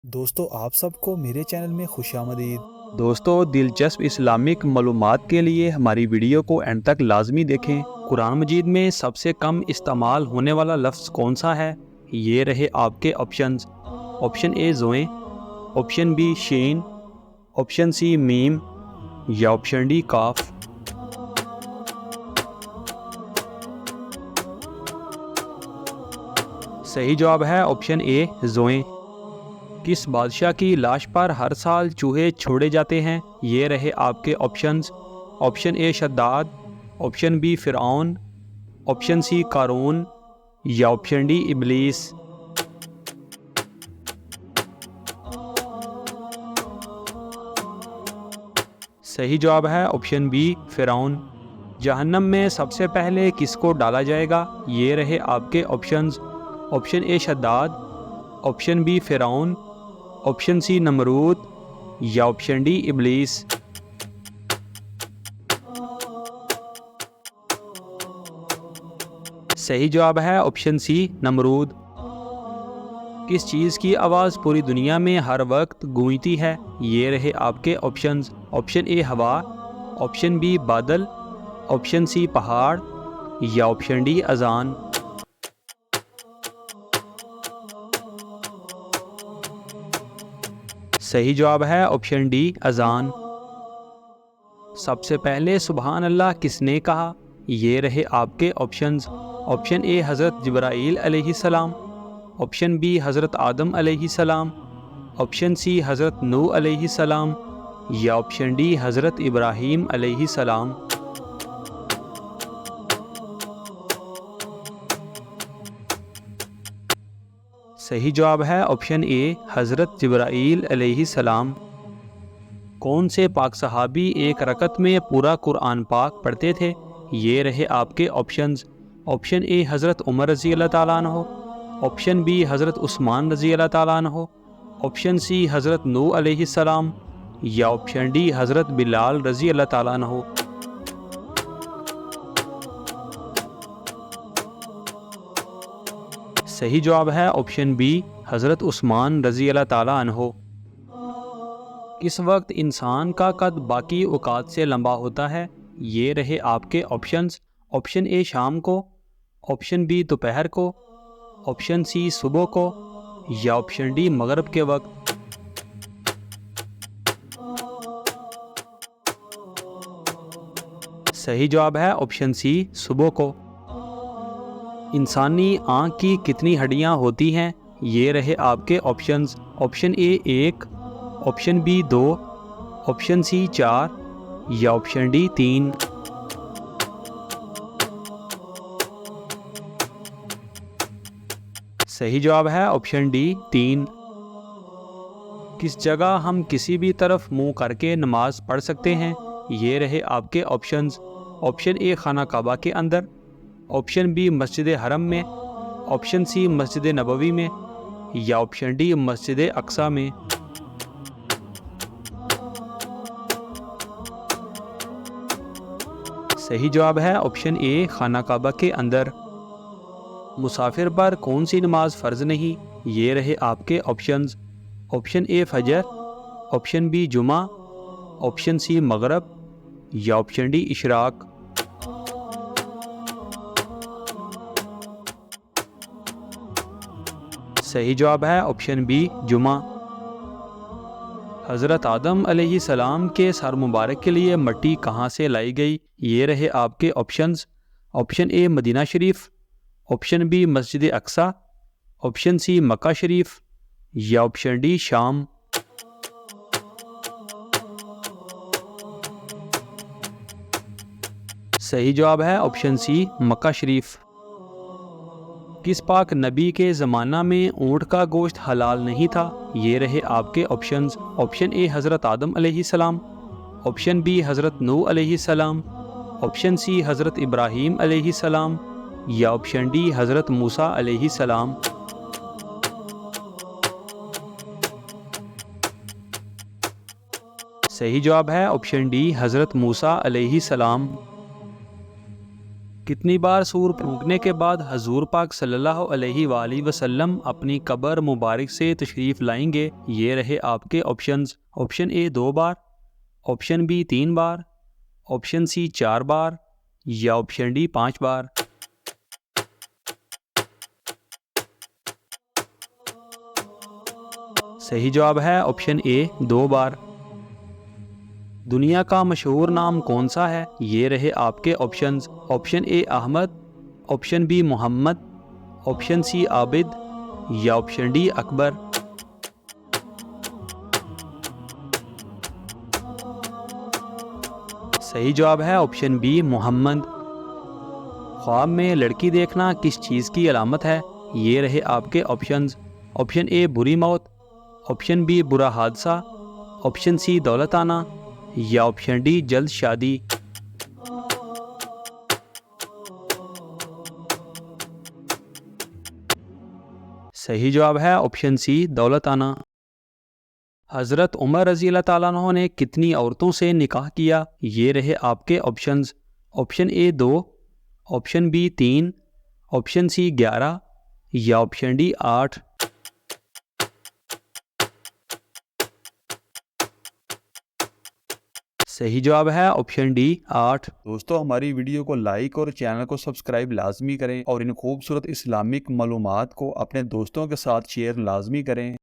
दोस्तों आप सबको मेरे चैनल में खुशामदीद। दोस्तों, दिलचस्प इस्लामिक मालूमात के लिए हमारी वीडियो को एंड तक लाजमी देखें। कुरान मजीद में सबसे कम इस्तेमाल होने वाला लफ्ज़ कौन सा है? ये रहे आपके ऑप्शंस। ऑप्शन ए ज़ोएं, ऑप्शन बी शीन, ऑप्शन सी मीम या ऑप्शन डी काफ। सही जवाब है ऑप्शन ए ज़ोएं। किस बादशाह की लाश पर हर साल चूहे छोड़े जाते हैं? ये रहे आपके ऑप्शंस। ऑप्शन ए शद्दाद, ऑप्शन बी फ़िरऔन, ऑप्शन सी कारून या ऑप्शन डी इबलीस। सही जवाब है ऑप्शन बी फ़िरऔन। जहन्नम में सबसे पहले किसको डाला जाएगा? ये रहे आपके ऑप्शंस। ऑप्शन ए शद्दाद, ऑप्शन बी फ़िरऔन, ऑप्शन सी नमरूद या ऑप्शन डी इबलीस। सही जवाब है ऑप्शन सी नमरूद। किस चीज़ की आवाज़ पूरी दुनिया में हर वक्त गूंजती है? ये रहे आपके ऑप्शंस। ऑप्शन ए हवा, ऑप्शन बी बादल, ऑप्शन सी पहाड़ या ऑप्शन डी अजान। सही जवाब है ऑप्शन डी अजान। सबसे पहले सुबहान अल्लाह किसने कहा? ये रहे आपके ऑप्शंस। ऑप्शन ए हज़रत जिब्राईल अलैहिस्सलाम, ऑप्शन बी हज़रत आदम अलैहिस्सलाम, ऑप्शन सी हज़रत नूह अलैहिस्सलाम या ऑप्शन डी हज़रत इब्राहीम अलैहिस्सलाम। सही जवाब है ऑप्शन ए हज़रत जिब्राईल अलैहिस्सलाम। कौन से पाक सहाबी एक रकत में पूरा कुरान पाक पढ़ते थे? ये रहे आपके ऑप्शंस। ऑप्शन ए हज़रत उमर रज़ी अल्लाह ताला अन्हो, ऑप्शन बी हज़रत उस्मान रज़ी अल्लाह ताला अन्हो, ऑप्शन सी हज़रत नूह अलैहिस्सलाम या ऑप्शन डी हज़रत बिलाल रज़ी अल्लाह ताला अन्हो। सही जवाब है ऑप्शन बी हज़रत उस्मान रज़ी अल्लाह ताला अन्हो। किस वक्त इंसान का कद बाकी औकात से लंबा होता है? ये रहे आपके ऑप्शंस। ऑप्शन ए शाम को, ऑप्शन बी दोपहर को, ऑप्शन सी सुबह को या ऑप्शन डी मगरिब के वक्त। सही जवाब है ऑप्शन सी सुबह को। इंसानी आँख की कितनी हड्डियाँ होती हैं? ये रहे आपके options. Option A 1, option B 2, option C 4 या ऑप्शन डी 3। सही जवाब है ऑप्शन डी 3। किस जगह हम किसी भी तरफ मुंह करके नमाज पढ़ सकते हैं? ये रहे आपके ऑप्शंस। ऑप्शन ए खाना काबा के अंदर, ऑप्शन बी मस्जिद हरम में, ऑप्शन सी मस्जिद नबवी में या ऑप्शन डी मस्जिद अक्सा में। सही जवाब है ऑप्शन ए खाना काबा के अंदर। मुसाफिर पर कौन सी नमाज फ़र्ज नहीं? ये रहे आपके ऑप्शंस। ऑप्शन ए फजर, ऑप्शन बी जुमा, ऑप्शन सी मगरब या ऑप्शन डी इशराक। सही जवाब है ऑप्शन बी जुमा। हज़रत आदम अलैहिस्सलाम के सर मुबारक के लिए मट्टी कहाँ से लाई गई? ये रहे आपके options. Option A Madina Sharif, option B Masjid Aqsa, option C मक्का शरीफ या ऑप्शन डी शाम। सही जवाब है ऑप्शन सी मक्का शरीफ। किस पाक नबी के ज़माना में ऊँट का गोश्त हलाल नहीं था? ये रहे आपके ऑप्शंस। ऑप्शन ए हज़रत आदम अलैहिस्सलाम, ऑप्शन बी हज़रत नूह अलैहिस्सलाम, ऑप्शन सी हज़रत इब्राहीम अलैहिस्सलाम या ऑप्शन डी हज़रत मूसा अलैहिस्सलाम। सही जवाब है ऑप्शन डी हज़रत मूसा अलैहिस्सलाम। कितनी बार सूर फूंकने के बाद हजूर पाक सल्लल्लाहु अलैहि वसल्लम अपनी कब्र मुबारक से तशरीफ़ लाएंगे? ये रहे आपके ऑप्शंस। ऑप्शन ए 2 बार, ऑप्शन बी 3 बार, ऑप्शन सी 4 बार या ऑप्शन डी 5 बार। सही जवाब है ऑप्शन ए 2 बार। दुनिया का मशहूर नाम कौन सा है? ये रहे आपके options. Option A Ahmed, option B Mohammad, option C Abid या ऑप्शन डी अकबर। सही जवाब है ऑप्शन बी मोहम्मद। ख्वाब में लड़की देखना किस चीज़ की अलामत है? ये रहे आपके ऑप्शंस। ऑप्शन ए बुरी मौत, ऑप्शन बी बुरा हादसा, ऑप्शन सी दौलत आना या ऑप्शन डी जल्द शादी। सही जवाब है ऑप्शन सी दौलत आना। हज़रत उमर रज़ी अल्लाह ताला अन्हु ने कितनी औरतों से निकाह किया? ये रहे आपके options. Option A 2, option B 3, option C 11 या ऑप्शन डी 8। सही जवाब है ऑप्शन डी 8। दोस्तों, हमारी वीडियो को लाइक और चैनल को सब्सक्राइब लाजमी करें और इन खूबसूरत इस्लामिक मालूमात को अपने दोस्तों के साथ शेयर लाजमी करें।